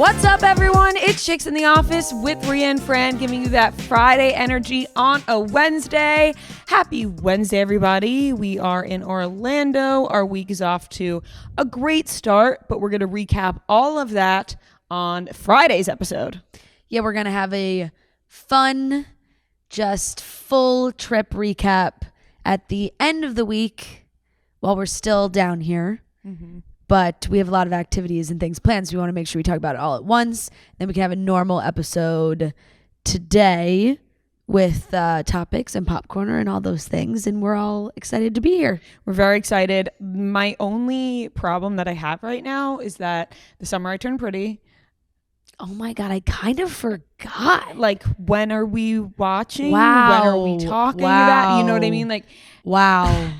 What's up, everyone? It's Chicks in the Office with Rhea and Fran, giving you that Friday energy on a Wednesday. Happy Wednesday, everybody. We are in Orlando. Our week is off to a great start, but we're going to recap all of that on Friday's episode. Yeah, we're going to have a fun, just full trip recap at the end of the week while we're still down here. Mm-hmm. But we have a lot of activities and things planned, so we want to make sure we talk about it all at once. Then we can have a normal episode today with topics and popcorner and all those things, and we're all excited to be here. We're very excited. My only problem that I have right now is that the summer I turned pretty. Oh my God, I kind of forgot. Like, when are we watching? Wow. When are we talking about? You know what I mean? Like, wow.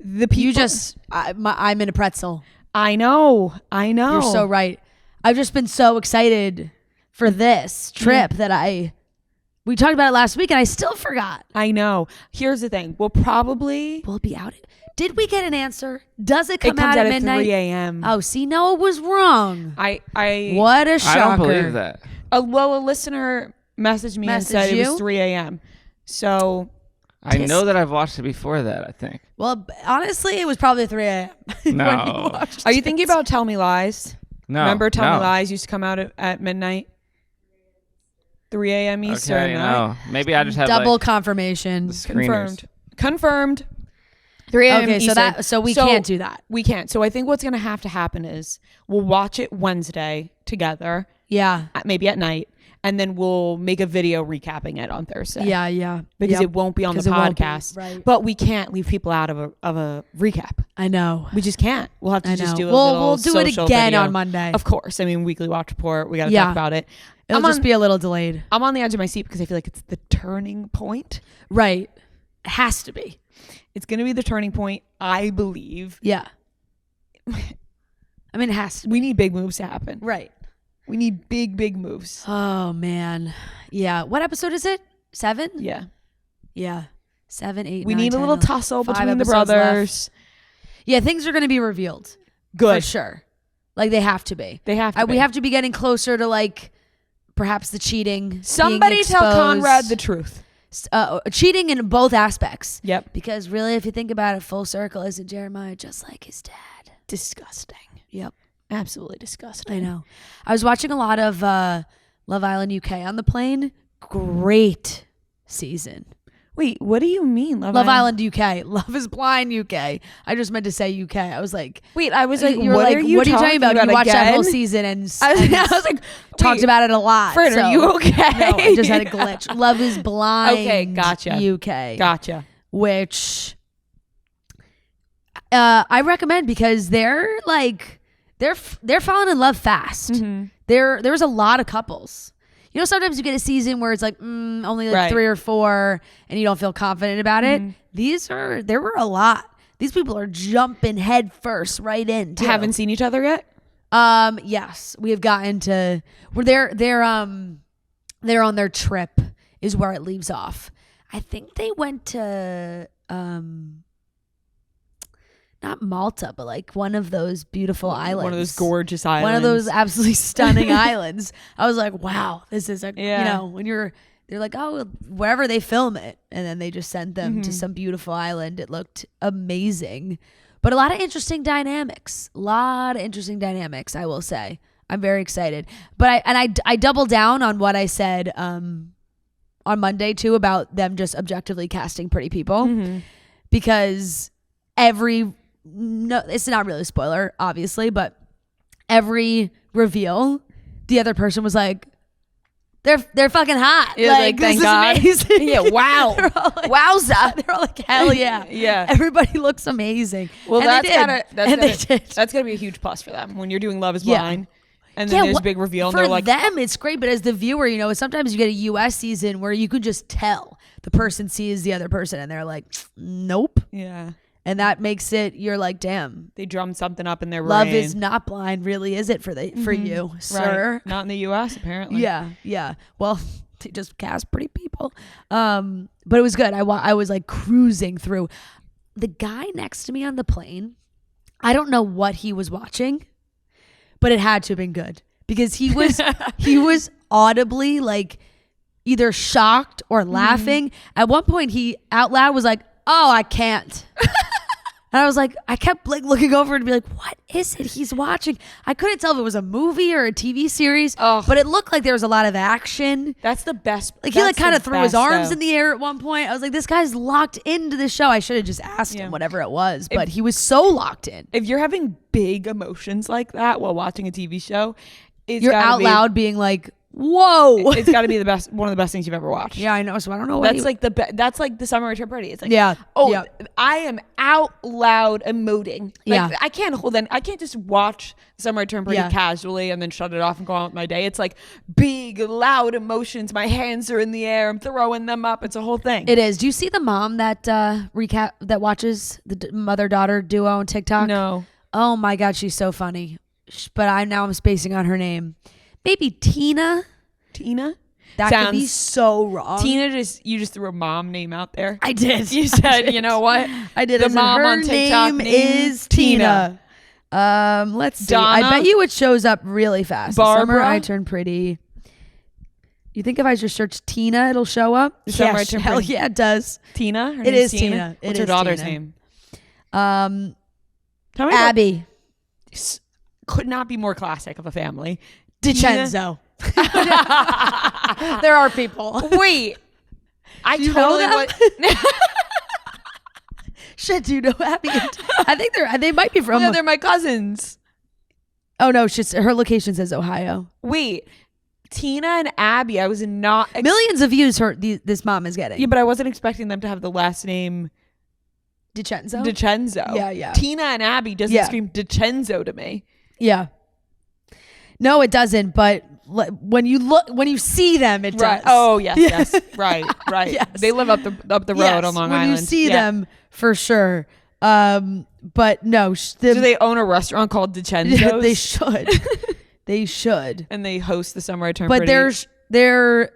The people. I'm in a pretzel. I know. You're so right. I've just been so excited for this trip that we talked about it last week and I still forgot. I know. Here's the thing. We'll be out. Did we get an answer? Does it come out at midnight? 3 a.m. Oh, see, Noah was wrong. What a shocker. I don't believe that. A listener messaged me and said it was 3 a.m. So I know that I've watched it before that, I think. Well, honestly, it was probably 3 a.m. No. Are you thinking about Tell Me Lies? No. Remember Tell Me Lies used to come out at midnight? 3 a.m. Eastern. Okay, no. Maybe I just have double confirmation. Confirmed. 3 a.m. Okay, Eastern. so we can't do that. We can't. So I think what's going to have to happen is we'll watch it Wednesday together. Yeah. Maybe at night. And then we'll make a video recapping it on Thursday. Yeah. Because it won't be on the podcast. Right. But we can't leave people out of a recap. I know. We just can't. We'll have to just do we'll do it again on Monday. Of course. I mean, weekly watch report. We got to talk about it. It'll just be a little delayed. I'm on the edge of my seat because I feel like it's the turning point. Right. It has to be. It's going to be the turning point, I believe. Yeah. I mean, it has to be. We need big moves to happen. Right. We need big moves. Oh, man. Yeah. What episode is it? 7? Yeah. 7, 8, We 9, need 10, a little tussle between the brothers. Left. Yeah, things are going to be revealed. Good. For sure. Like, they have to be. We have to be getting closer to, like, perhaps the cheating. Somebody tell Conrad the truth. Cheating in both aspects. Yep. Because really, if you think about it, full circle, isn't Jeremiah just like his dad? Disgusting. Yep. Absolutely disgusting. I know. I was watching a lot of Love Island UK on the plane. Great season. Wait, what do you mean? Love Island UK. Love is Blind UK. I just meant to say UK. I was like, wait, I was like, what are you talking about? You watched that whole season and I was like, talked about it a lot. Fred, are you okay? No, I just had a glitch. Love is Blind. Okay, gotcha. UK. Gotcha. Which I recommend because they're falling in love fast. Mm-hmm. There's a lot of couples. You know, sometimes you get a season where it's like only like 3 or 4 and you don't feel confident about it. There were a lot. These people are jumping head first right in. Haven't seen each other yet? Yes, we have gotten to where they're on their trip is where it leaves off. I think they went to not Malta, but like one of those beautiful islands. One of those gorgeous islands. One of those absolutely stunning islands. I was like, wow, this is you know, when they're like, oh, wherever they film it. And then they just sent them to some beautiful island. It looked amazing. But a lot of interesting dynamics. I will say. I'm very excited. But I double down on what I said on Monday too about them just objectively casting pretty people. Because it's not really a spoiler, obviously, but every reveal, the other person was like, they're fucking hot. Like this thank God. Is amazing. Yeah, wow. Wowza. They're all like, hell yeah. Yeah. Everybody looks amazing. Well, and that's gotta be a huge plus for them when you're doing Love is Blind. And then there's a big reveal and they're like, for them it's great, but as the viewer, you know, sometimes you get a US season where you could just tell the person sees the other person and they're like, nope. Yeah. And that makes it, you're like, damn. They drummed something up in their brain. Love is not blind, really, is it, for you, sir? Right. Not in the U.S., apparently. Yeah. Well, they just cast pretty people. But it was good. I was like cruising through. The guy next to me on the plane, I don't know what he was watching, but it had to have been good. because he was audibly like either shocked or laughing. At one point he out loud was like, "Oh, I can't." And I was like, I kept like looking over and be like, what is it he's watching? I couldn't tell if it was a movie or a TV series, but it looked like there was a lot of action. That's the best. Like he like kind of threw his arms in the air at one point. I was like, this guy's locked into the show. I should have just asked him whatever it was, but he was so locked in. If you're having big emotions like that while watching a TV show, you're out loud being like, whoa, it's got to be the best, one of the best things you've ever watched. Yeah, I know. So I don't know. That's like that's like the Summer Return Party. It's like, yeah. I am out loud emoting. Like, I can't just watch Summer Return Party casually and then shut it off and go on with my day. It's like big, loud emotions. My hands are in the air. I'm throwing them up. It's a whole thing. It is. Do you see the mom that watches the mother-daughter duo on TikTok? No. Oh my God, she's so funny. But I'm spacing on her name. Maybe Tina? That could be so wrong. Tina, you just threw a mom name out there. I did. You said, you know what? I did. The mom on TikTok name is Tina. Let's see. Donna? I bet you it shows up really fast. Barbara? The Summer I Turned Pretty. You think if I just search Tina, it'll show up? Summer I Turned Hell Pretty. yeah, it does. Tina? Her It name's is Tina. What's her daughter's name? Tell me Abby. Abby. Could not be more classic of a family. DiCenzo. There are people. Wait. I totally would. Shit, do you know Abby? I think they might be from. Yeah, they're my cousins. Oh no, her location says Ohio. Wait. Tina and Abby, I was not millions of views this mom is getting. Yeah, but I wasn't expecting them to have the last name DiCenzo. Yeah. Tina and Abby doesn't scream DiCenzo to me. Yeah. No, it doesn't. But when you see them, it does. Oh yes. Right. Yes. They live up the road on Long Island. When you see them, for sure. But no. Do they own a restaurant called DiCenzo's? They should. They should. And they host the Summer I Turned But Pretty. they're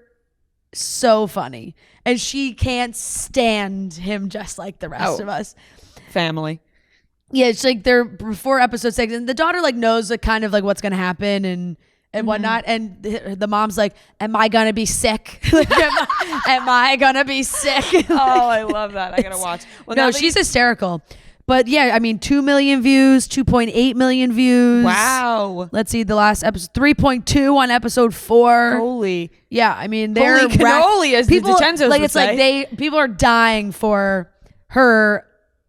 so funny, and she can't stand him just like the rest of us. Family. Yeah, it's like they're before episode 6, and the daughter like knows like kind of like what's gonna happen and whatnot, and the mom's like, "Am I gonna be sick? Like, am I gonna be sick?" Oh, I love that. I gotta watch. Well, no, she's hysterical. But yeah, I mean, 2 million views, 2.8 million views. Wow. Let's see, the last episode, 3.2 on episode 4. Holy. Yeah, I mean, they're holy cannoli, as the DiCenzos like would it's say. like people are dying for her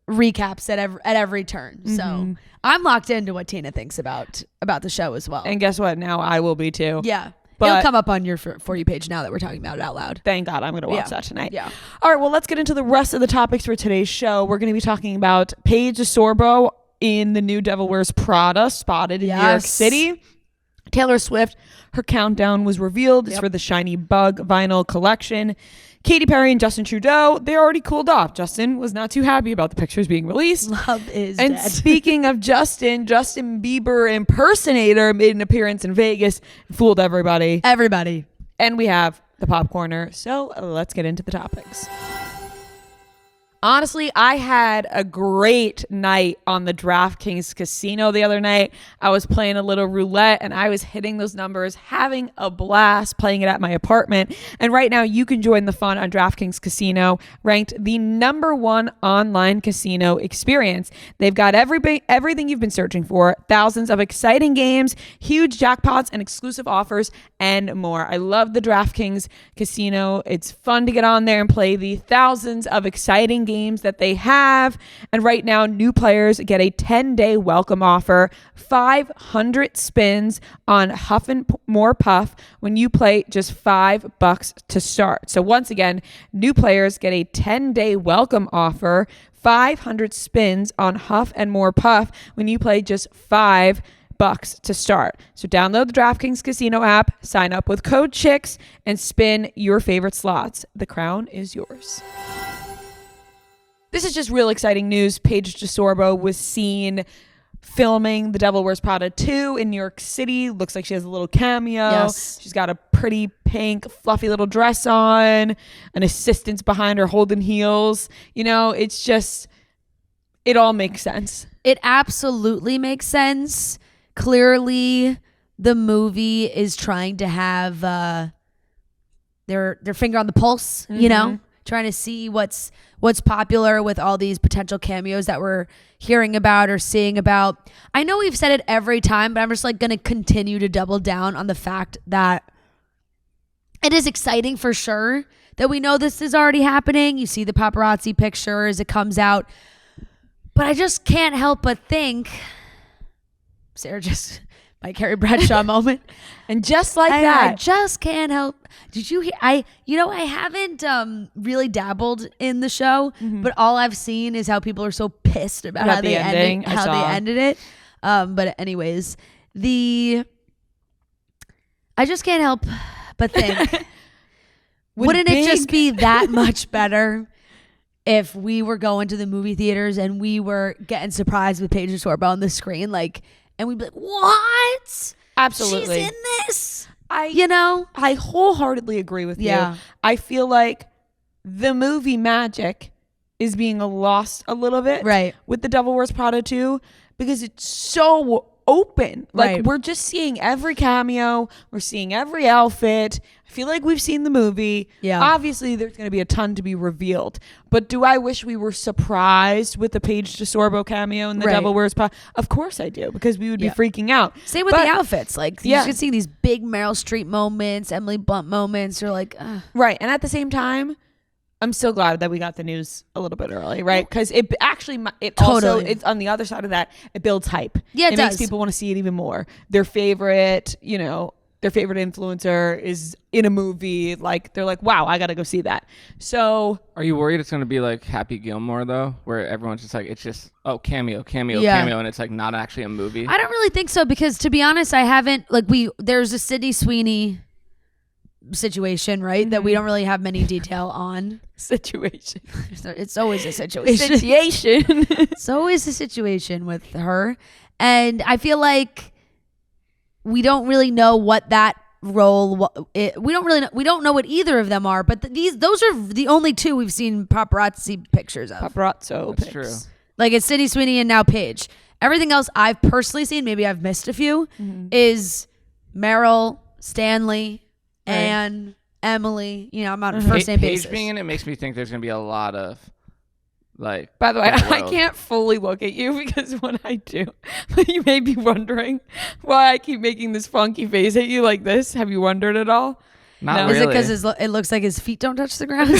recaps at every turn. Mm-hmm. So I'm locked into what Tina thinks about the show as well. And guess what? Now I will be too. Yeah. But it'll come up on your For You page now that we're talking about it out loud. Thank God. I'm going to watch that tonight. Yeah. All right. Well, let's get into the rest of the topics for today's show. We're going to be talking about Paige DeSorbo in the new Devil Wears Prada, spotted in New York City. Taylor Swift, her countdown was revealed. It's for the Shiny Bug vinyl collection. Katy Perry and Justin Trudeau, they already cooled off. Justin was not too happy about the pictures being released. Love is and dead. Speaking of Justin Bieber impersonator made an appearance in Vegas, fooled everybody. And we have the popcorner. So let's get into the topics. Honestly, I had a great night on the DraftKings casino the other night. I was playing a little roulette and I was hitting those numbers, having a blast playing it at my apartment. And right now you can join the fun on DraftKings Casino, ranked the #1 online casino experience. They've got everything you've been searching for, thousands of exciting games, huge jackpots and exclusive offers, and more. I love the DraftKings Casino. It's fun to get on there and play the thousands of exciting games that they have. And right now, new players get a 10-day welcome offer, 500 spins on Huff and More Puff when you play just $5 to start. So once again, new players get a 10-day welcome offer, 500 spins on Huff and More Puff when you play just $5 to start. So download the DraftKings Casino app, sign up with code CHICKS, and spin your favorite slots. The crown is yours. This is just real exciting news. Paige DeSorbo was seen filming The Devil Wears Prada 2 in New York City. Looks like she has a little cameo. Yes. She's got a pretty pink, fluffy little dress on, an assistant's behind her holding heels. You know, it's just, it all makes sense. It absolutely makes sense. Clearly, the movie is trying to have their finger on the pulse, you know, trying to see what's popular with all these potential cameos that we're hearing about or seeing about. I know we've said it every time, but I'm just like going to continue to double down on the fact that it is exciting for sure that we know this is already happening. You see the paparazzi picture as it comes out, but I just can't help but think, Sarah just my Carrie Bradshaw moment. And just like that. I just can't help. Did you hear? I haven't really dabbled in the show, but all I've seen is how people are so pissed about how they ended it. But anyways, I just can't help but think, wouldn't it just be that much better if we were going to the movie theaters and we were getting surprised with Paige DeSorbo on the screen, like, and we'd be like, what? Absolutely. She's in this. I wholeheartedly agree with you. I feel like the movie magic is being lost a little bit with the Devil Wears Prada 2 because it's so open. Like we're just seeing every cameo. We're seeing every outfit. I feel like we've seen the movie. Yeah. Obviously, there's going to be a ton to be revealed. But do I wish we were surprised with the Paige DeSorbo cameo in the Devil Wears Prada? Of course I do, because we would be freaking out. Same with the outfits. Like you can see these big Meryl Streep moments, Emily Blunt moments. You're like, ugh. Right. And at the same time, I'm so glad that we got the news a little bit early, right? Because it actually, also, it's on the other side of that, it builds hype. Yeah, it makes people want to see it even more. Their favorite influencer is in a movie. Like, they're like, wow, I got to go see that. So. Are you worried it's going to be like Happy Gilmore, though? Where everyone's just like, it's just, cameo. And it's like not actually a movie? I don't really think so, because to be honest, I haven't, there's a Sydney Sweeney situation, right? That we don't really have many detail on. Situation. It's always a situation. It's always a situation with her. And I feel like we don't really know what that role we don't know what either of them are, but those are the only two we've seen paparazzi pictures of. That's true. Like it's Sydney Sweeney and now Paige. Everything else I've personally seen, maybe I've missed a few, is Meryl, Stanley, and Emily. I'm on a first name basis. Paige being in it makes me think there's going to be a lot of by the way, I can't fully look at you because when I do, you may be wondering why I keep making this funky face at you like this. Have you wondered at all? Not really. Is it because it looks like his feet don't touch the ground?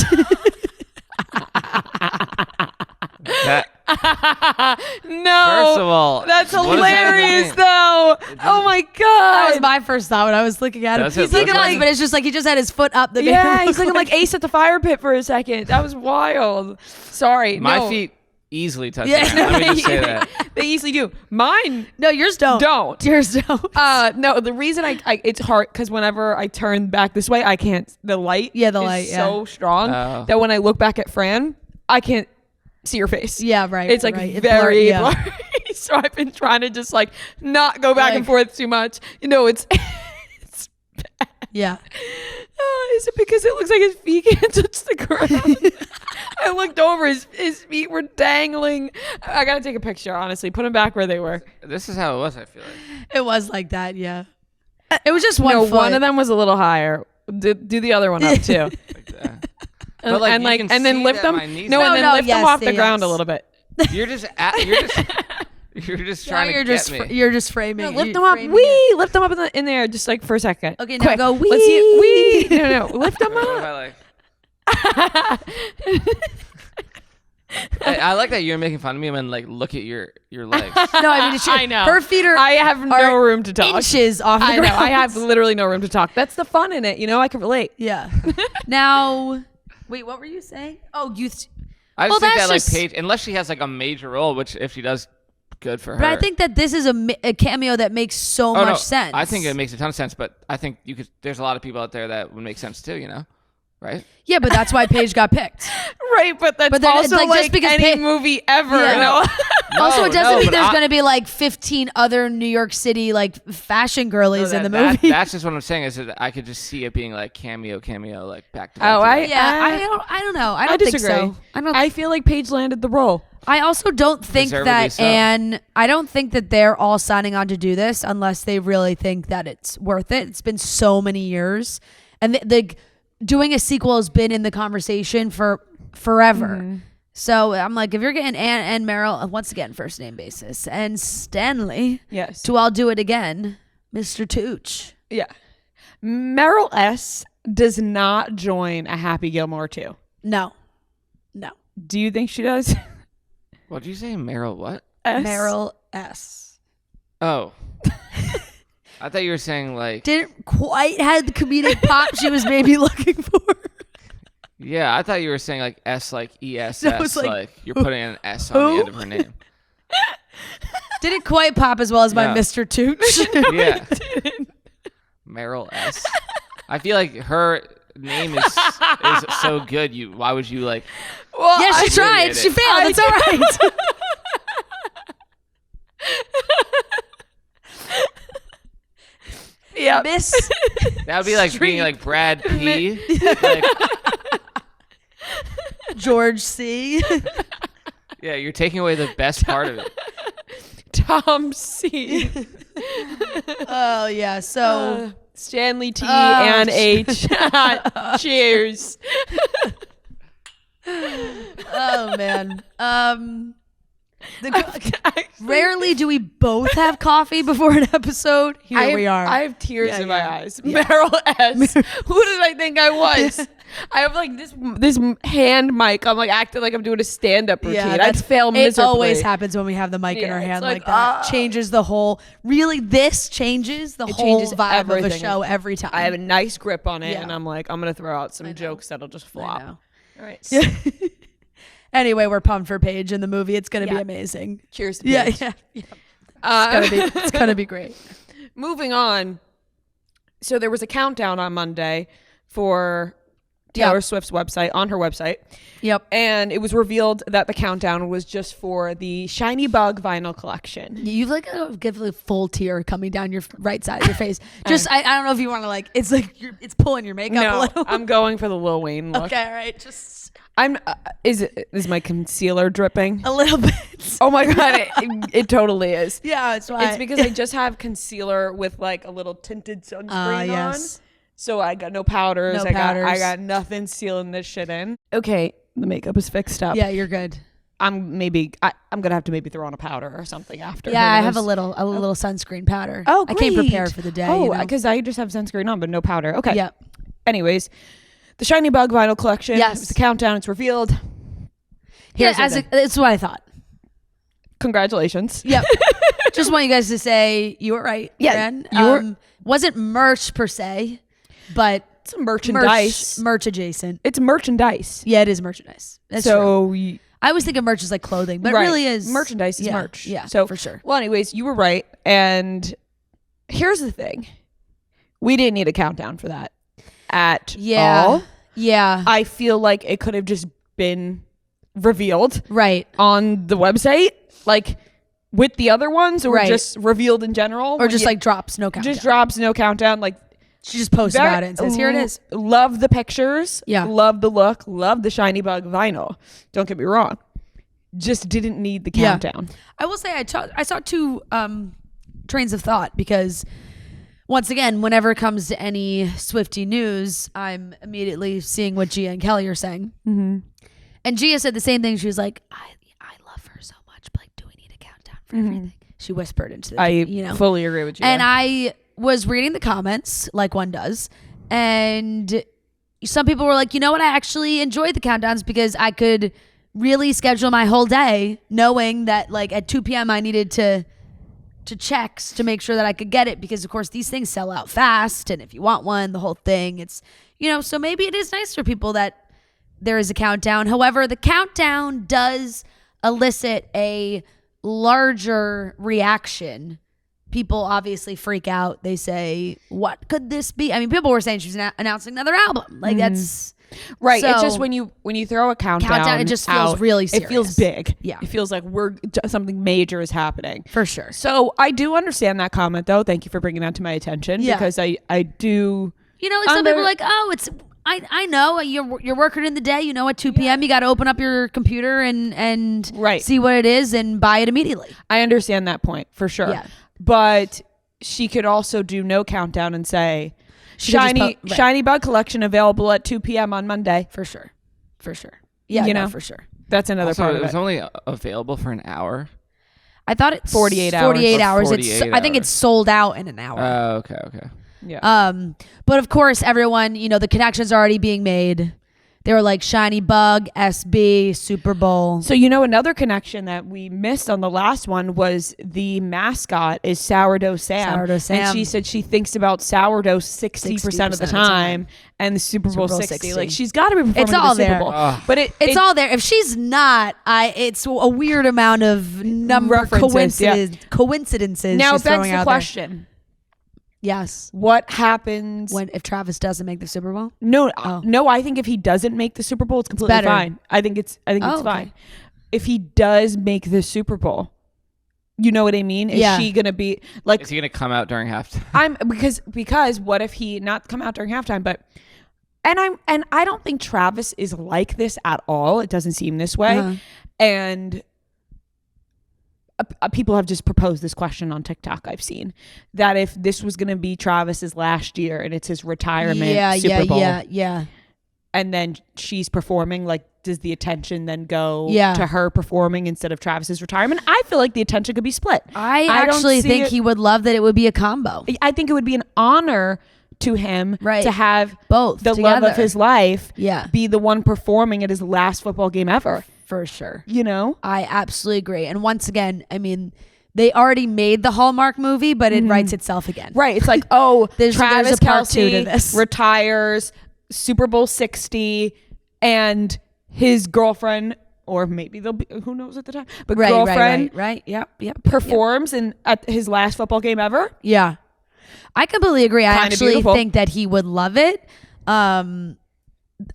No. First of all, that's hilarious, though. Oh my god, that was my first thought when I was looking at him. He's looking like, but it's just like he just had his foot up the. He's looking like Ace at the fire pit for a second. That was wild. Sorry, my feet easily touch. Let me just say that they easily do. Mine, no, yours don't. Yours don't. No, the reason I it's hard because whenever I turn back this way, I can't. The light, is so strong that when I look back at Fran, I can't see your face. Yeah, right. It's like very blurry. So I've been trying to just not go back and forth too much. It's bad. Yeah. Is it because it looks like his feet can't touch the ground? I looked over, his feet were dangling. I gotta take a picture, honestly. Put them back where they were. This is how it was, I feel like. It was like that, yeah. It was just one foot. One of them was a little higher. Do the other one up too. Like that. And then lift them. Lift them off the ground a little bit. You're just trying to get me. You're just framing. No, lift them up. Lift them up in there, just for a second. Okay, now go wee. Let's see. No, lift them up. I like that you're making fun of me and look at your legs. No, I mean I know her feet are. I have no room to talk. Inches off the ground. I have literally no room to talk. That's the fun in it. I can relate. Yeah. Now. Wait, what were you saying? Oh, youth. I just think that Paige, unless she has a major role, which if she does, good for her. But I think that this is a cameo that makes so much sense. I think it makes a ton of sense, but I think there's a lot of people out there that would make sense too, right? Yeah, but that's why Paige got picked. Right, but that's then, also like, like just because any movie ever. Yeah. No. Also, it doesn't mean but there's going to be like 15 other New York City like fashion girlies in the movie. That's just what I'm saying is that I could just see it being like cameo, like back to back. Oh, to back. I don't know. I don't think disagree. so. I feel like Paige landed the role. I also don't think Deservedly that, so. and I don't think that they're all signing on to do this unless they really think that it's worth it. It's been so many years, and the doing a sequel has been in the conversation for forever. Mm-hmm. So I'm like, if you're getting Anne and Meryl, once again, first name basis, and Stanley, yes, to I'll do it again, Mr. Tooch. Yeah, Meryl S. does not join a Happy Gilmore 2. No. Do you think she does? What did you say, Meryl? What? S? Meryl S. Oh. I thought you were saying like didn't quite have the comedic pop she was maybe looking for. Yeah, I thought you were saying like S, like ESS, No, it's like you're putting an S on the end of her name. Didn't quite pop as well as my No. Mr. Tooch. Yeah. Meryl S. I feel like her name is so good. Why would you like? Well, yeah, she tried. She failed. It's all right. Yeah, Miss That would be like being like Brad P. Like, George C. yeah, you're taking away the best part of it. Tom C. Oh yeah. So Stanley T and H. Cheers. oh man. Rarely do we both have coffee before an episode. Here we are. I have tears in my eyes. Yeah. Meryl S. Who did I think I was? I have like this hand mic. I'm like acting like I'm doing a stand-up routine. I'd fail miserably. It always happens when we have the mic in our hand like that. Changes the whole. Really, this changes the whole vibe of a show every time. I have a nice grip on it, and I'm like, I'm gonna throw out some jokes that'll just flop. I know. All right. So anyway, we're pumped for Paige in the movie. It's gonna be amazing. Cheers to Paige. Yeah. It's gonna be great. Moving on. So there was a countdown on Monday for Taylor Swift's website, on her website. Yep. And it was revealed that the countdown was just for the Shiny Bug vinyl collection. You've like give a full tear coming down your right side of your face. Just I don't know if you want to like. It's like it's pulling your makeup a little. I'm going for the Lil Wayne look. Okay, all right. Just I'm. Is my concealer dripping? a little bit. Oh my god, it totally is. Yeah, it's why. It's because I just have concealer with like a little tinted sunscreen on. So I got no powders. I got nothing sealing this shit in. Okay, the makeup is fixed up. Yeah, you're good. I'm gonna have to maybe throw on a powder or something after. Yeah, I have a little sunscreen powder. Oh, great. I came prepared for the day. Oh, because I just have sunscreen on, but no powder. Okay. Yeah. Anyways, the Shiny Bug vinyl collection. Yes. It's the countdown. It's revealed. It's what I thought. Congratulations. Yep. Just want you guys to say you were right. Yeah, Fran. you were. Wasn't merch per se, but It's merchandise. merch adjacent. It's merchandise. Yeah, it is merchandise. That's so true. I always think of merch as like clothing, but it really is merchandise is merch. Yeah, so for sure. Well, anyways, you were right. And here's the thing: we didn't need a countdown for that at all. Yeah, I feel like it could have just been revealed right on the website, like with the other ones, or just revealed in general, or just like drops no countdown. Just drops no countdown, like. She just posts about it and says, here it is. Love the pictures. Yeah. Love the look. Love the Shiny Bug vinyl. Don't get me wrong. Just didn't need the countdown. I will say I saw two trains of thought because once again, whenever it comes to any Swiftie news, I'm immediately seeing what Gia and Kelly are saying. Mm-hmm. And Gia said the same thing. She was like, I love her so much, but like, do we need a countdown for everything? She whispered into the I fully agree with you. And I was reading the comments like one does, and some people were like, you know what, I actually enjoyed the countdowns because I could really schedule my whole day knowing that like at 2 p.m. I needed to checks to make sure that I could get it, because of course these things sell out fast, and if you want one, the whole thing, it's so maybe it is nice for people that there is a countdown. However, the countdown does elicit a larger reaction people obviously freak out. They say, what could this be? I mean, people were saying she's announcing another album. Like that's right. so, it's just when you throw a countdown, it just feels really serious. It feels big. Yeah. It feels like something major is happening. For sure. So I do understand that comment though. Thank you for bringing that to my attention because I do. You know, like some people are like, oh, it's I know you're working in the day. You know, at 2 p.m. you got to open up your computer and see what it is and buy it immediately. I understand that point for sure. Yeah. But she could also do no countdown and say, shiny bug collection available at 2 p.m. on Monday. For sure. Yeah, for sure. That's another part of it. It was only available for an hour. I thought it's 48 hours. 48 hours. 48 I think it's sold out in an hour. Oh, okay. Yeah. But of course, everyone, the connections are already being made. They were like Shiny Bug, SB, Super Bowl. So another connection that we missed on the last one was the mascot is Sourdough Sam. Sourdough Sam. And she said she thinks about sourdough 60% of the time and the Super Bowl 60. Like she's got to be performing it's all the Super there. Bowl. But it's all there. If she's not, it's a weird amount of coincidences. Now she's begs throwing the out question. There. Yes. What happens if Travis doesn't make the Super Bowl? No, I think if he doesn't make the Super Bowl, it's completely fine. I think it's fine. If he does make the Super Bowl, you know what I mean? Is she gonna be like? Is he gonna come out during halftime? Because what if he not come out during halftime? But I don't think Travis is like this at all. It doesn't seem this way, and. People have just proposed this question on TikTok. I've seen that if this was going to be Travis's last year and it's his retirement Super Bowl, and then she's performing, like, does the attention then go to her performing instead of Travis's retirement? I feel like the attention could be split. I actually think he would love that it would be a combo. I think it would be an honor to him to have both the together. love of his life be the one performing at his last football game ever. For sure. I absolutely agree. And once again, I mean, they already made the Hallmark movie, but it writes itself again. Right. It's like, oh, there's Travis a part Kelce 2 to this. Retires, Super Bowl 60, and his girlfriend, or maybe they'll be, who knows at the time, but girlfriend Yep. performs at his last football game ever. Yeah. I completely agree. I actually think that he would love it.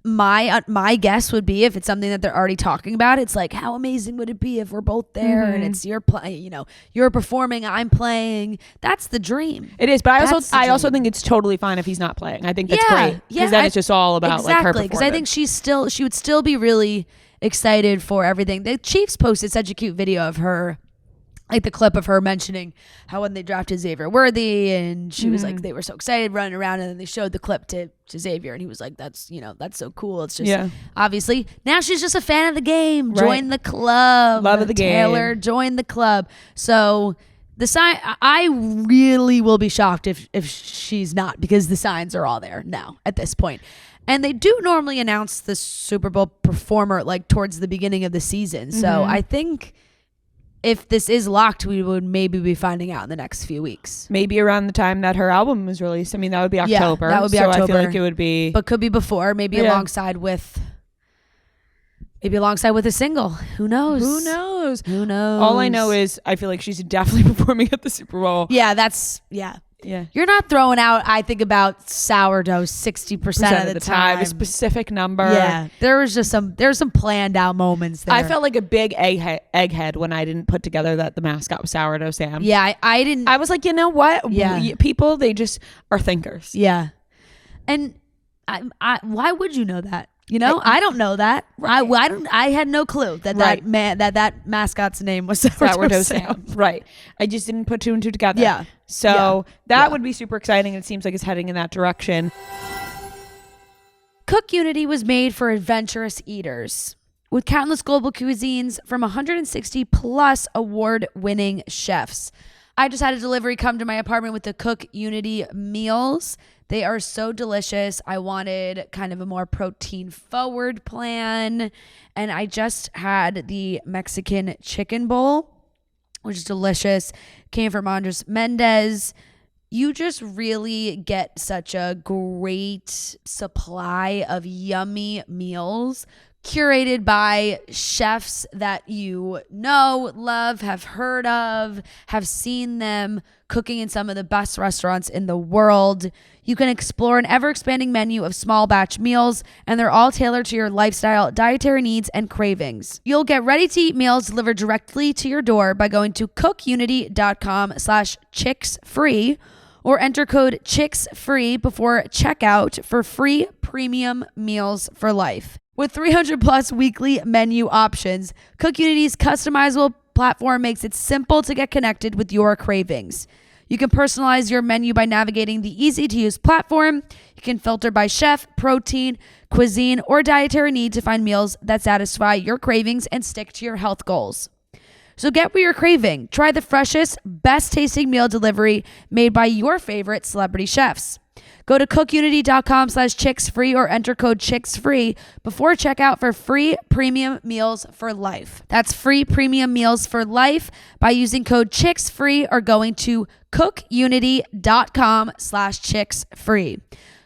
My guess would be if it's something that they're already talking about, it's like, how amazing would it be if we're both there and it's you're performing, I'm playing. That's the dream. It is, but I also think it's totally fine if he's not playing. I think that's great because then it's just all about like her performance. Because I think she would still be really excited for everything. The Chiefs posted such a cute video of her. Like the clip of her mentioning how when they drafted Xavier Worthy and she was like, they were so excited running around, and then they showed the clip to Xavier and he was like, that's so cool. It's just obviously now she's just a fan of the game. Join the club. Love of the game. Taylor, join the club. So the sign, I really will be shocked if she's not, because the signs are all there now at this point. And they do normally announce the Super Bowl performer like towards the beginning of the season. So I think if this is locked, we would maybe be finding out in the next few weeks. Maybe around the time that her album was released. I mean, that would be October. Yeah, that would be October. I feel like it would be... But could be before. Maybe alongside with a single. Who knows? All I know is I feel like she's definitely performing at the Super Bowl. Yeah, Yeah. You're not throwing out, I think, about sourdough 60% of the time. A specific number. Yeah. There's some planned out moments there. I felt like a big egghead when I didn't put together that the mascot was Sourdough Sam. Yeah, I didn't. I was like, you know what? Yeah. People, they just are thinkers. Yeah. And why would you know that? I don't know that. Right. I had no clue that mascot's name was Sourdough Sam. Right. I just didn't put two and two together. Yeah. So that would be super exciting. It seems like it's heading in that direction. Cook Unity was made for adventurous eaters with countless global cuisines from 160 plus award-winning chefs. I just had a delivery come to my apartment with the Cook Unity meals. They are so delicious. I wanted kind of a more protein-forward plan, and I just had the Mexican chicken bowl, which is delicious. Came from Andres Mendez. You just really get such a great supply of yummy meals curated by chefs that you know, love, have heard of, have seen them cooking in some of the best restaurants in the world. You can explore an ever-expanding menu of small batch meals, and they're all tailored to your lifestyle, dietary needs, and cravings. You'll get ready-to-eat meals delivered directly to your door by going to cookunity.com/chicksfree or enter code CHICKSFREE before checkout for free premium meals for life. With 300 plus weekly menu options, Cook Unity's customizable platform makes it simple to get connected with your cravings. You can personalize your menu by navigating the easy-to-use platform. You can filter by chef, protein, cuisine, or dietary need to find meals that satisfy your cravings and stick to your health goals. So get what you're craving. Try the freshest, best-tasting meal delivery made by your favorite celebrity chefs. Go to cookunity.com/chicksfree or enter code CHICKSFREE before checkout for free premium meals for life. That's free premium meals for life by using code CHICKSFREE or going to cookunity.com/chicksfree.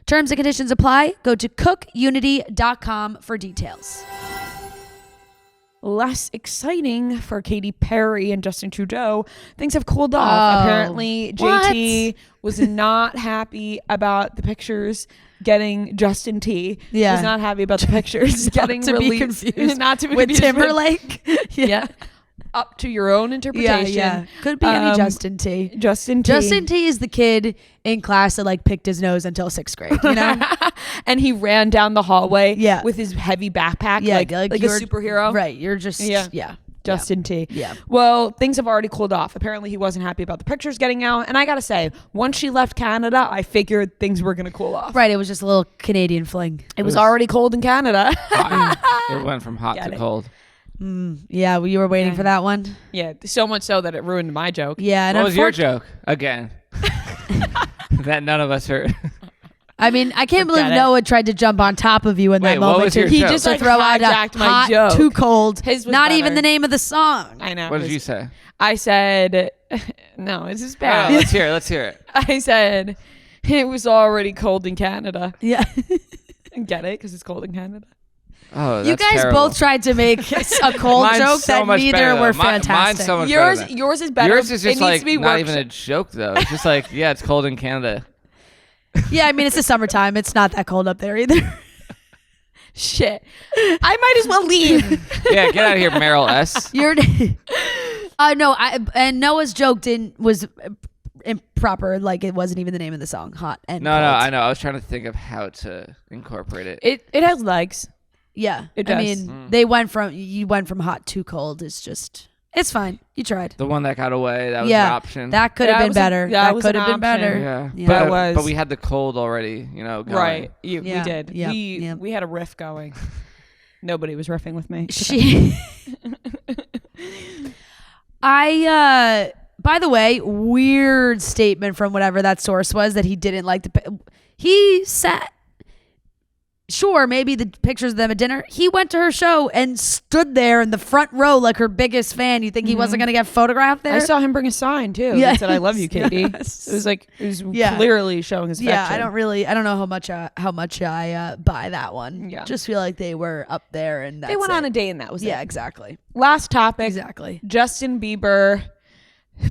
Terms and conditions apply. Go to cookunity.com for details. Less exciting for Katy Perry and Justin Trudeau. Things have cooled off. Apparently, JT was not happy about the pictures getting Justin T. Yeah. Was not happy about the pictures getting to be released. confused Not to be with confused Timberlake. Yeah. Up to your own interpretation. Yeah. Could be any Justin T. Justin T. Justin T is the kid in class that like picked his nose until 6th grade, you know? And he ran down the hallway Yeah. with his heavy backpack Yeah, like a you're- superhero. Right. You're just, yeah. Justin T. Yeah. Well, things have already cooled off. Apparently, he wasn't happy about the pictures getting out. And I got to say, once she left Canada, I figured things were going to cool off. Right. It was just a little Canadian fling. It was already cold in Canada. It went from hot Get to it. cold. Yeah. You were waiting Yeah. for that one. Yeah, so much so that it ruined my joke. Yeah. And What was your unfortunately- joke again? That none of us heard. I mean, I can't believe Forget it. Noah tried to jump on top of you in Wait, that what moment. was your He joke? just Like, throw out a hijacked my hot, joke. too cold. His was Not better. even the name of the song. I know. What did you say? I said, no, this is Oh, bad. let's hear it. Let's hear it. I said, it was already cold in Canada. Yeah. Get it? Because it's cold in Canada. Oh, that's You guys terrible. both tried to make a cold Mine's joke so that much neither better, were though. Mine's fantastic. so much Yours, better than- yours is better. Yours is just it needs like to be not worked. even a joke though. It's just like, yeah, it's cold in Canada. Yeah, I mean, it's the summertime. It's not that cold up there either. Shit. I might as well leave. Yeah, get out of here, Meryl S. You're no, and Noah's joke was improper. Like it wasn't even the name of the song. Hot and No, cold. I know. I was trying to think of how to incorporate it. It has legs. Yeah, It I does. mean, you went from hot to cold. It's fine. You tried. The one that got away, that was Yeah, an option. That could have been better. that That was could an have been better. yeah. Yeah. That But, was- but we had the cold already, going. Right. We Yeah. did. Yep. We Yep. we had a riff going. Nobody was riffing with me. By the way, weird statement from whatever that source was that he didn't like he said, sure, maybe the pictures of them at dinner. He went to her show and stood there in the front row like her biggest fan. You think he wasn't going to get photographed there? I saw him bring a sign too. Yeah. That said, "I love you, Katie." Yes. It was Yeah. clearly showing his affection. Yeah, I don't know how much I buy that one. Yeah. Just feel like they were up there and They went on a date and that was Yeah, it. exactly. Last topic. Exactly. Justin Bieber.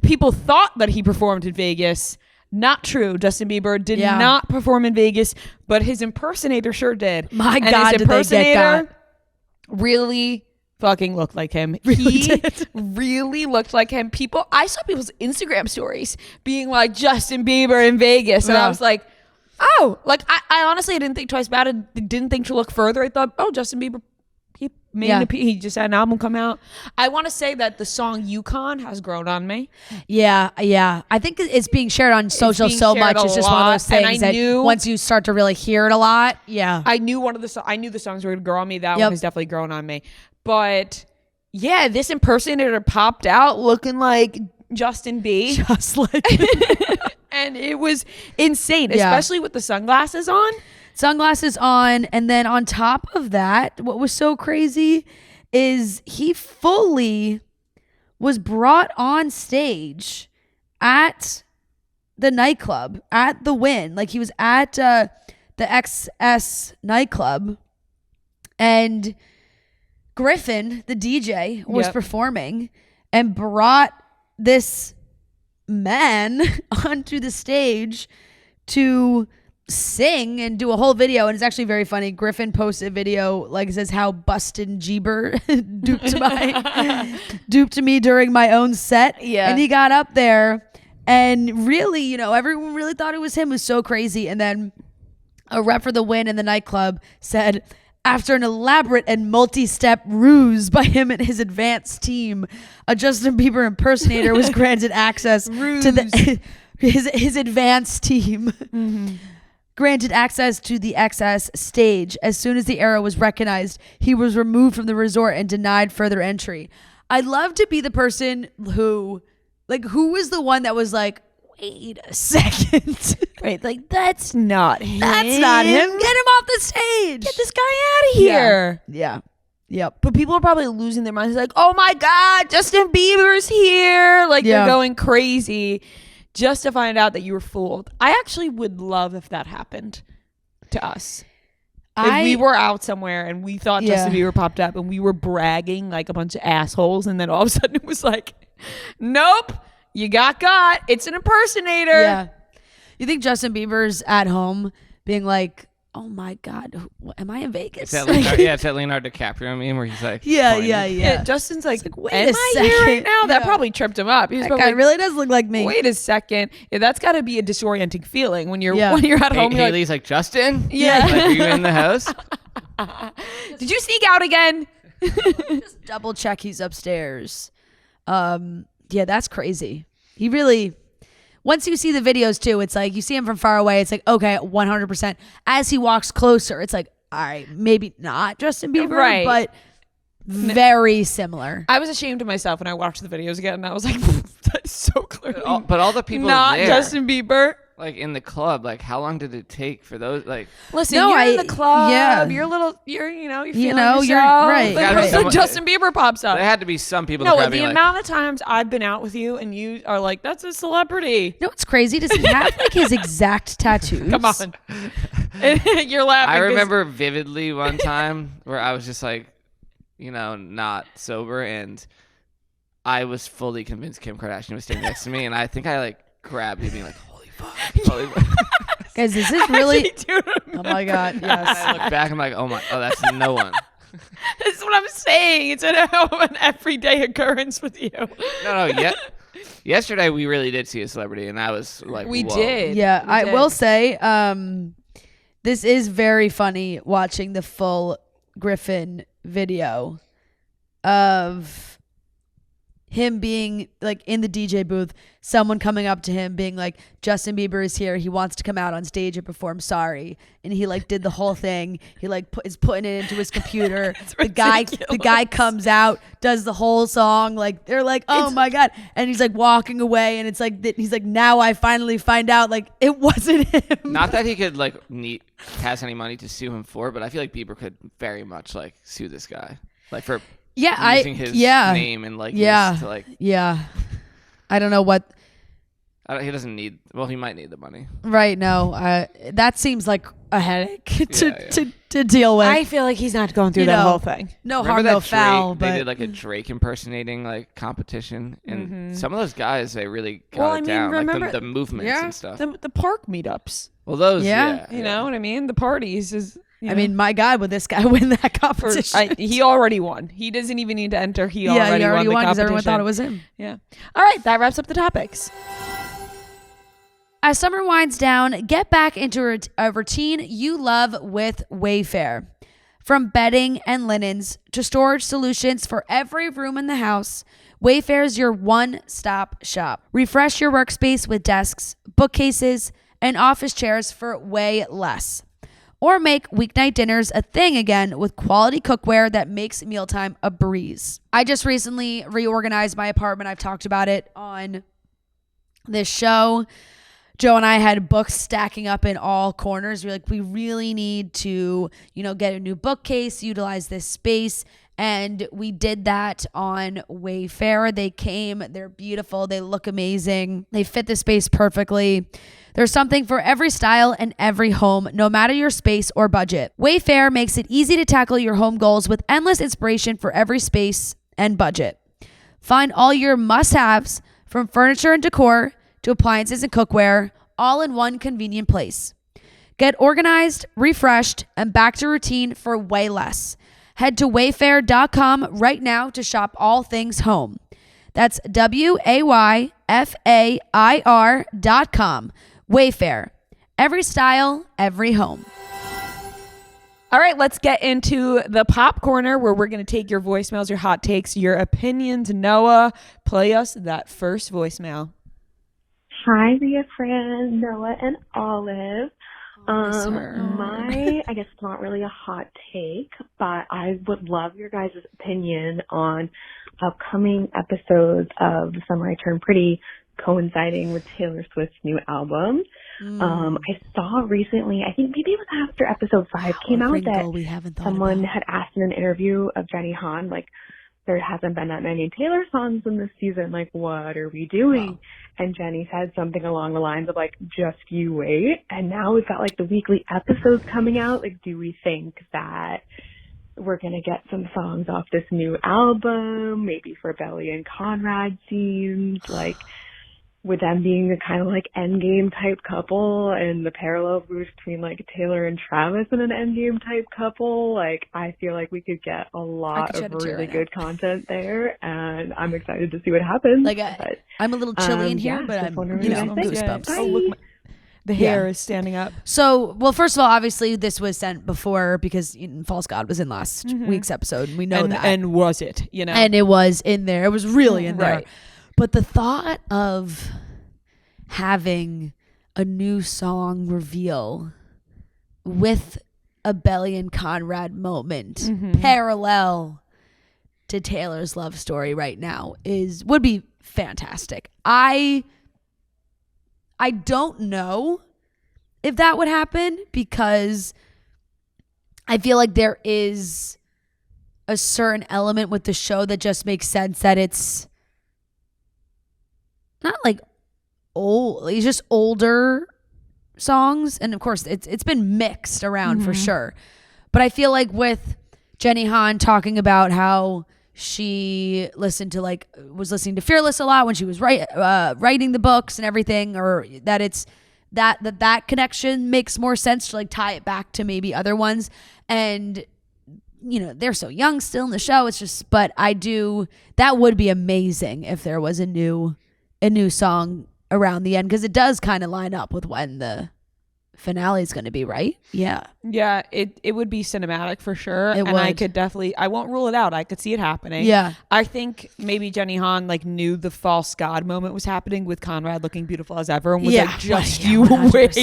People thought that he performed in Vegas. Not true. Justin Bieber did Yeah. not perform in Vegas, but his impersonator sure did. My And God, his did they get impersonator got. really fucking looked like him. Really He did. really looked like him. I saw people's Instagram stories being like Justin Bieber in Vegas, and I Yeah. was like, oh, like I honestly didn't think twice about it. Didn't think to look further. I thought, oh, Justin Bieber. He just had an album come out. I want to say that the song Yukon has grown on me. Yeah. I think it's being shared on social being so shared much. a It's just one of lot, those and things I that knew- once you start to really hear it a lot, yeah. I knew I knew the songs were going to grow on me. That Yep. one has definitely grown on me. But yeah, this impersonator popped out looking like Justin B. Just like And it was insane, Yeah. especially with the sunglasses on. sunglasses on, and then on top of that, what was so crazy is he fully was brought on stage at the nightclub at the Wynn. Like he was at the XS nightclub, and Griffin, the DJ, was Yep. performing and brought this man onto the stage to sing and do a whole video, and it's actually very funny. Griffin posted a video like it says how Bustin' Bieber duped me during my own set. Yeah. And he got up there and really, you know, everyone really thought it was him. It was so crazy. And then a rep for the win in the nightclub said, after an elaborate and multi-step ruse by him and his advanced team, a Justin Bieber impersonator was granted access to his advanced team. Mm-hmm. Granted access to the XS stage. As soon as the arrow was recognized, he was removed from the resort and denied further entry. I'd love to be the person who was the one that was like, wait a second. Right, like that's not him. That's not him. Get him off the stage. Get this guy out of here. Yeah. Yep. But people are probably losing their minds. Like, oh my God, Justin Bieber's here. Like, Yeah. they're going crazy just to find out that you were fooled. I actually would love if that happened to us. If we were out somewhere and we thought Justin Bieber popped up and we were bragging like a bunch of assholes, and then all of a sudden it was like, nope, you got. It's an impersonator. Yeah. You think Justin Bieber's at home being like, oh my God, am I in Vegas? It's that Leonardo DiCaprio meme where he's like, Yeah. Yeah, Justin's like, wait am a I here right second. now? That Yeah. probably tripped him up. He was That probably guy like, really does look like me. wait a second. Yeah, that's got to be a disorienting feeling when you're Yeah. when you're at home. You're like, Haley's like, Justin? Yeah. Like, are you in the house? did you sneak out again? Just double check he's upstairs. Yeah, that's crazy. He really, once you see the videos too, it's like you see him from far away. It's like, okay, 100%. As he walks closer, it's like, all right, maybe not Justin Bieber, Right. but very similar. I was ashamed of myself when I watched the videos again, and I was like, that's so clearly But all the people not there, Justin Bieber. like in the club, like how long did it take for those? Like, Listen, No, you're in the club. yeah. You're feeling You yourself. know, you're right, Then all of a right. sudden Justin Bieber pops up. there had to be some people. No, that the like, amount of times I've been out with you and you are like, that's a celebrity. You know what's crazy? Does he have like his exact tattoos? Come on. You're laughing. I 'cause- remember vividly one time where I was just like, you know, not sober, and I was fully convinced Kim Kardashian was standing next to me, and I think I like grabbed him, being like, "Holy fuck!" Holy fuck. Guys, this is really. Actually, dude, Oh my God! Yes. I look back, I'm like, "Oh my, oh, that's no one." That's what I'm saying. It's an everyday occurrence with you. No. Yesterday we really did see a celebrity, and I was like, We whoa. did. Yeah, We I did. will say, this is very funny watching the full Griffin video of him being like in the DJ booth, someone coming up to him being like, Justin Bieber is here. He wants to come out on stage and perform Sorry. And he like did the whole thing. He like is putting it into his computer. the guy comes out, does the whole song. Like they're like, oh my God. And he's like walking away, and it's like, he's like, now I finally find out like it wasn't him. Not that he could like has any money to sue him for, but I feel like Bieber could very much like sue this guy, like for using his name and like to like. Yeah. I don't know what. He doesn't need. Well, he might need the money. Right. No. That seems like a headache Yeah. to deal with. I feel like he's not going through You that know, whole thing. No Remember harm, that no foul. Drake, But they did like a Drake impersonating like competition, and some of those guys they really got it down, remember like the movements and stuff. The park meetups. Well, those, Yeah. You know what I mean? The parties is. I mean, my God, would this guy win that competition? He already won. He doesn't even need to enter. He already won the because everyone competition. thought it was him. Yeah. All right, that wraps up the topics. As summer winds down, get back into a routine you love with Wayfair. From bedding and linens to storage solutions for every room in the house, Wayfair is your one-stop shop. Refresh your workspace with desks, bookcases, and office chairs for way less. Or make weeknight dinners a thing again with quality cookware that makes mealtime a breeze. I just recently reorganized my apartment. I've talked about it on this show. Joe and I had books stacking up in all corners. We were like, we really need to, get a new bookcase, utilize this space. And we did that on Wayfair. They came, they're beautiful, they look amazing, they fit the space perfectly. There's something for every style and every home, no matter your space or budget. Wayfair makes it easy to tackle your home goals with endless inspiration for every space and budget. Find all your must-haves from furniture and decor to appliances and cookware, all in one convenient place. Get organized, refreshed, and back to routine for way less. Head to wayfair.com right now to shop all things home. That's WAYFAIR.com. Wayfair. Every style, every home. All right, let's get into the pop corner where we're going to take your voicemails, your hot takes, your opinions. Noah, play us that first voicemail. Hi, Ria, Fran, Noah, and Olive. I guess it's not really a hot take, but I would love your guys' opinion on upcoming episodes of The Summer I Turned Pretty coinciding with Taylor Swift's new album. I saw recently, I think maybe it was after episode 5 came out, that someone had asked in an interview of Jenny Han, like, there hasn't been that many Taylor songs in this season, like, what are we doing? Wow. And Jenny said something along the lines of, like, just you wait. And now we've got, like, the weekly episodes coming out. Like, do we think that we're going to get some songs off this new album? Maybe for Belly and Conrad seems like, with them being a kind of like endgame type couple, and the parallel between like Taylor and Travis in an endgame type couple, like I feel like we could get a lot of really good content there, and I'm excited to see what happens. Like I'm a little chilly in here, but I'm goosebumps. Oh, look, the hair is standing up. So, well, first of all, obviously this was sent before because False God was in last week's episode, and we know that. And was it? You know, and it was in there. It was really in there. Right. But the thought of having a new song reveal with a Belly and Conrad moment parallel to Taylor's love story right now would be fantastic. I don't know if that would happen because I feel like there is a certain element with the show that just makes sense that it's not like old, it's just older songs, and of course it's been mixed around for sure. But I feel like with Jenny Han talking about how she was listening to Fearless a lot when she was writing the books and everything, or that it's that connection makes more sense to like tie it back to maybe other ones. And they're so young still in the show. It's just, but that would be amazing if there was a new song around the end, because it does kind of line up with when the finale is going to be, right? Yeah it would be cinematic for sure. I could definitely, I won't rule it out, I could see it happening. I think maybe Jenny Han like knew the false god moment was happening with Conrad looking beautiful as ever, and was like, just you wait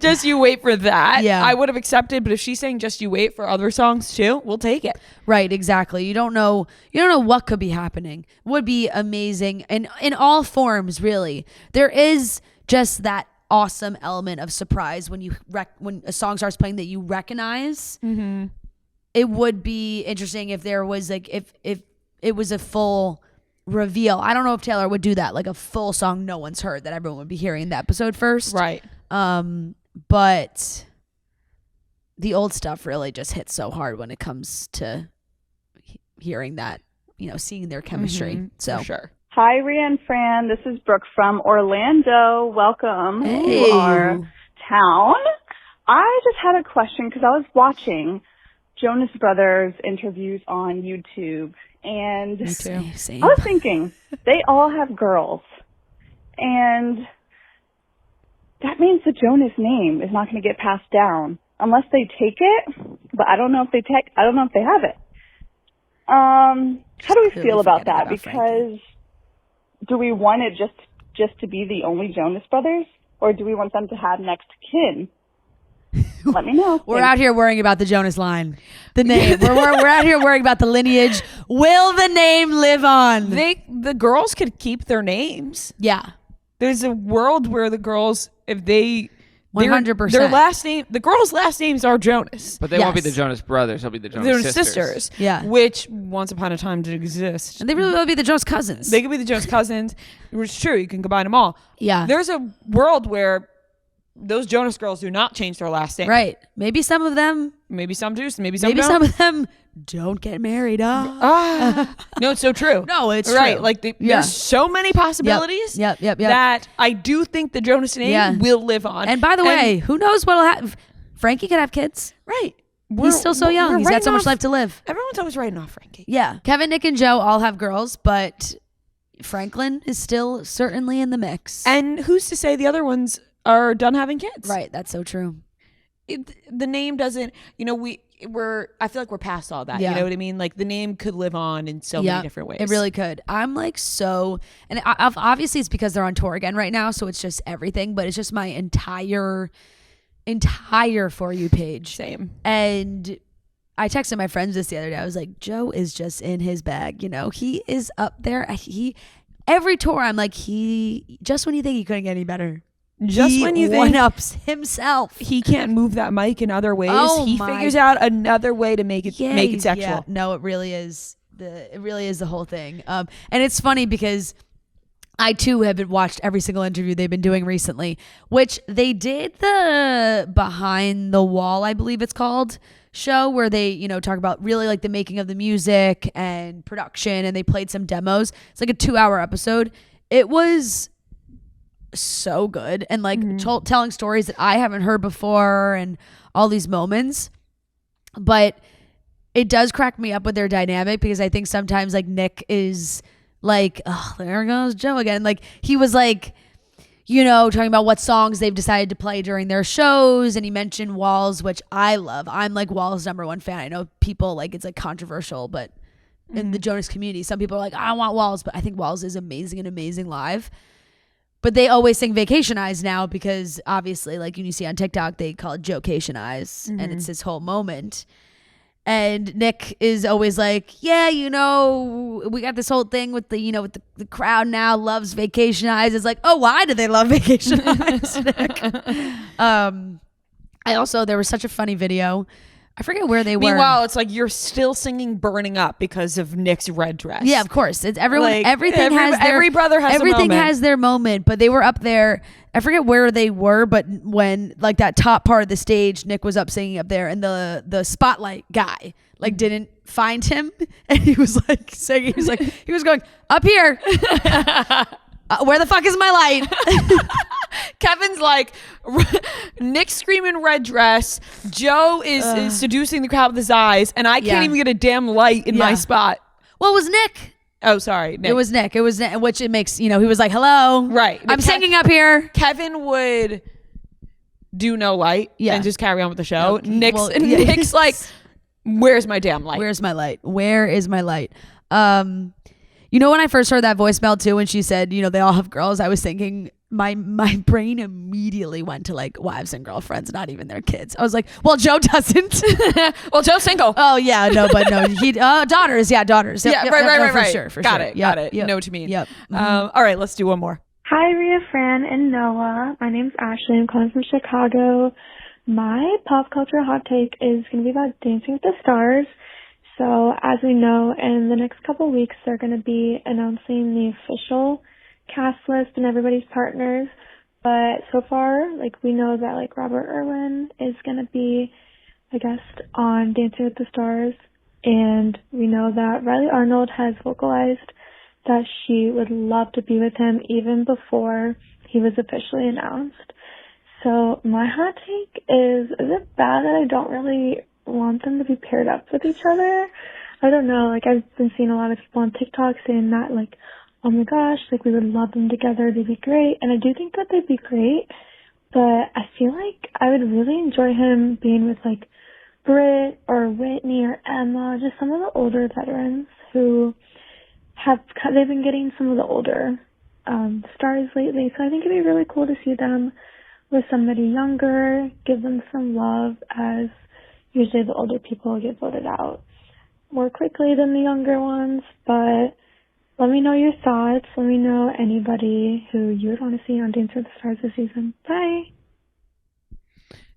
just you wait for that. I would have accepted, but if she's saying just you wait for other songs too, we'll take it. Right, exactly. You don't know what could be happening. Would be amazing, and in all forms, really. There is just that awesome element of surprise when when a song starts playing that you recognize. It would be interesting if there was like if it was a full reveal. I don't know if Taylor would do that, like a full song no one's heard that everyone would be hearing the episode first. Right. But the old stuff really just hits so hard when it comes to hearing that, seeing their chemistry. So for sure. Hi, Rhea and Fran. This is Brooke from Orlando. Welcome to our town. I just had a question because I was watching Jonas Brothers interviews on YouTube, and Me too. Same. I was thinking they all have girls, and that means the Jonas name is not going to get passed down unless they take it. But I don't know if they have it. How do we feel about that? Because do we want it just to be the only Jonas Brothers, or do we want them to have next kin? Let me know. We're out here worrying about the Jonas line, the name. we're out here worrying about the lineage. Will the name live on? The girls could keep their names. Yeah. There's a world where the girls, if they 100%. Their last name, the girls' last names are Jonas. But they won't be the Yes. Jonas Brothers. They'll be the They're Jonas sisters. Yeah. Which once upon a time did exist. And they really will be the Jonas Cousins. They could be the Jonas cousins, which is true. You can combine them all. Yeah. There's a world where those Jonas girls do not change their last name. Right. Maybe some of them. Maybe some do. Maybe some Maybe don't. some of them don't get married. No, it's so true. No, it's right. true. Like there's so many possibilities. Yep. That I do think the Jonas name will live on. And by the way, who knows what'll happen? Frankie could have kids. Right. He's still so young. He's got so much life to live. Everyone's always writing off Frankie. Yeah. Kevin, Nick, and Joe all have girls, but Franklin is still certainly in the mix. And who's to say the other ones are done having kids? Right. That's so true. The name doesn't, I feel like we're past all that. Yeah. You know what I mean? Like the name could live on in so many different ways. It really could. I'm like and obviously it's because they're on tour again right now. So it's just everything, but it's just my entire For You page. Same. And I texted my friends this the other day. I was like, Joe is just in his bag. He is up there. Every tour, I'm like, just when you think he couldn't get any better. Just when you think one-ups himself. He can't move that mic in other ways. Oh he figures out another way to make it sexual. Yeah. No, it really is the whole thing. And it's funny because I too have watched every single interview they've been doing recently, which they did the Behind the Wall, I believe it's called, show where they, talk about really like the making of the music and production, and they played some demos. It's like a 2-hour episode. It was so good, and like telling stories that I haven't heard before and all these moments. But it does crack me up with their dynamic, because I think sometimes like Nick is like, oh, there goes Joe again. Like he was like, talking about what songs they've decided to play during their shows, and he mentioned Walls, which I love. I'm like Walls' #1 fan. I know people like it's like controversial, but in the Jonas community, some people are like, I want Walls, but I think Walls is amazing live. But they always sing Vacation Eyes now, because obviously, like you see on TikTok, they call it Jocation Eyes, and it's this whole moment. And Nick is always like, yeah, we got this whole thing with with the crowd now loves Vacation Eyes. It's like, oh, why do they love Vacation Eyes, Nick? There was such a funny video. I forget where they were. Meanwhile, it's like you're still singing "Burning Up" because of Nick's red dress. Yeah, of course. It's everyone. Like, every brother has everything has their moment. But they were up there. I forget where they were, but when like that top part of the stage, Nick was up singing up there, and the spotlight guy like didn't find him, and he was like singing. He was going up here. Where the fuck is my light? Kevin's like, Nick's screaming red dress. Joe is seducing the crowd with his eyes, and I can't even get a damn light in my spot. Well, it was Nick. Oh, sorry. Nick. It was Nick. Which it makes, he was like, hello. Right. I'm singing up here. Kevin would do no light and just carry on with the show. Okay. Nick's like, where's my damn light? Where's my light? Where is my light? When I first heard that voicemail too, when she said, they all have girls, I was thinking, my brain immediately went to like wives and girlfriends, not even their kids. I was like, well, Joe doesn't. Well, Joe's single. Oh yeah, no, he daughters. Yeah, daughters. Yep, right. For got sure. it. Got it. Know what you mean. Yep. All right, let's do one more. Hi, Rhea, Fran, and Noah. My name's Ashley. I'm calling from Chicago. My pop culture hot take is going to be about Dancing with the Stars. So, as we know, in the next couple of weeks, they're going to be announcing the official cast list and everybody's partners. But so far, we know that, Robert Irwin is going to be a guest on Dancing with the Stars. And we know that Riley Arnold has vocalized that she would love to be with him even before he was officially announced. So my hot take is it bad that I don't really want them to be paired up with each other? I don't know. I've been seeing a lot of people on TikTok saying that, oh my gosh, we would love them together. They'd be great. And I do think that they'd be great. But I feel like I would really enjoy him being with, Britt or Whitney or Emma, just some of the older veterans who they've been getting some of the older stars lately. So I think it'd be really cool to see them with somebody younger, give them some love, as usually the older people get voted out more quickly than the younger ones. But let me know your thoughts. Let me know anybody who you would want to see on Dancing with the Stars this season. Bye.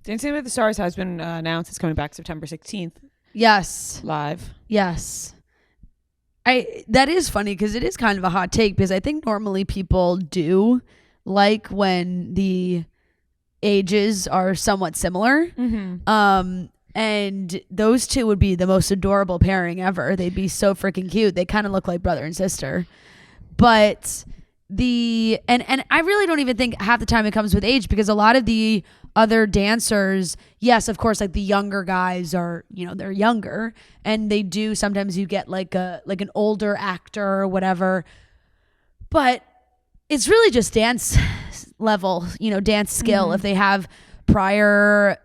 Dancing with the Stars has been announced. It's coming back September 16th Yes. live. Yes. That is funny because it is kind of a hot take because I think normally people do like when the ages are somewhat similar. And those two would be the most adorable pairing ever. They'd be so freaking cute. They kind of look like brother and sister. But and I really don't even think half the time it comes with age because a lot of the other dancers, yes, of course, like the younger guys are, they're younger and they do sometimes you get like an older actor or whatever. But it's really just dance level, dance skill. If they have prior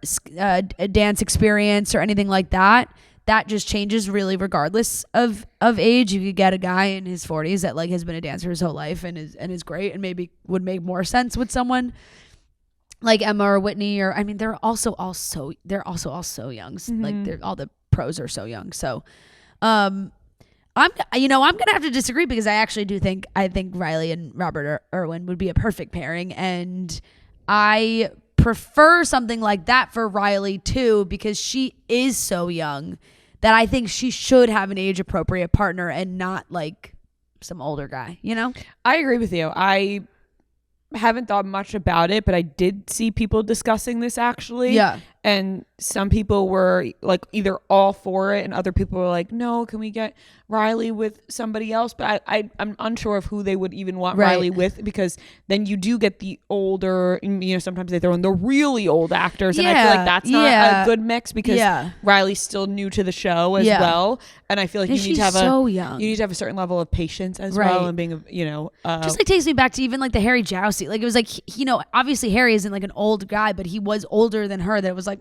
dance experience or anything like that, that just changes really regardless of age. You could get a guy in his 40s that like has been a dancer his whole life and is great and maybe would make more sense with someone like Emma or Whitney or they're also all so young. Like they're all the pros are so young. So I'm gonna have to disagree because I actually do think Riley and Robert Irwin would be a perfect pairing, and I prefer something like that for Riley too because she is so young that I think she should have an age appropriate partner and not like some older guy. I agree with you. I haven't thought much about it, but I did see people discussing this actually. Yeah. And some people were like either all for it and other people were like, no, can we get Riley with somebody else? But I'm unsure of who they would even want Riley with because then you do get the older, sometimes they throw in the really old actors. And I feel like that's not a good mix because Riley's still new to the show as well. And I feel like you need to have you need to have a certain level of patience as well and being, just like takes me back to even like the Harry Jousey. Like it was like, obviously Harry isn't like an old guy, but he was older than her. That was like,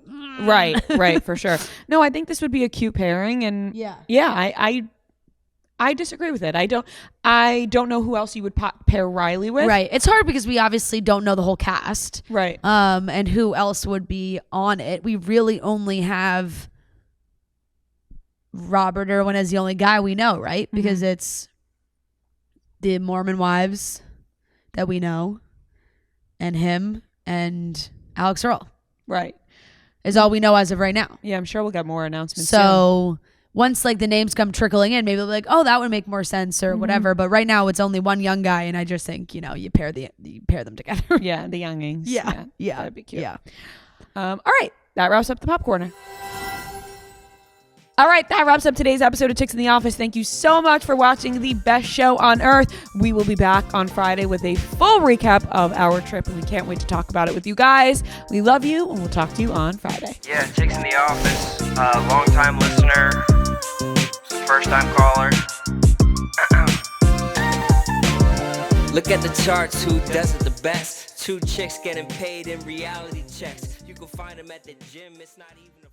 right, for sure. No, I think this would be a cute pairing, and I disagree with it. I don't know who else you would pair Riley with. Right, it's hard because we obviously don't know the whole cast. Right. And who else would be on it? We really only have Robert Irwin as the only guy we know, right? Because it's the Mormon wives that we know, and him and Alex Earl. Right. Is all we know as of right now. Yeah, I'm sure we'll get more announcements soon. Once like the names come trickling in, maybe they'll be like, oh, that would make more sense or whatever. But right now it's only one young guy, and I just think you pair them together. Yeah, the youngings. Yeah, that'd be cute. Yeah. All right, that wraps up the Pop Corner. All right, that wraps up today's episode of Chicks in the Office. Thank you so much for watching the best show on earth. We will be back on Friday with a full recap of our trip, and we can't wait to talk about it with you guys. We love you, and we'll talk to you on Friday. Yeah, Chicks in the Office, long-time listener, first-time caller. Look at the charts, who does it the best? 2 chicks getting paid in reality checks. You can find them at the gym, it's not even a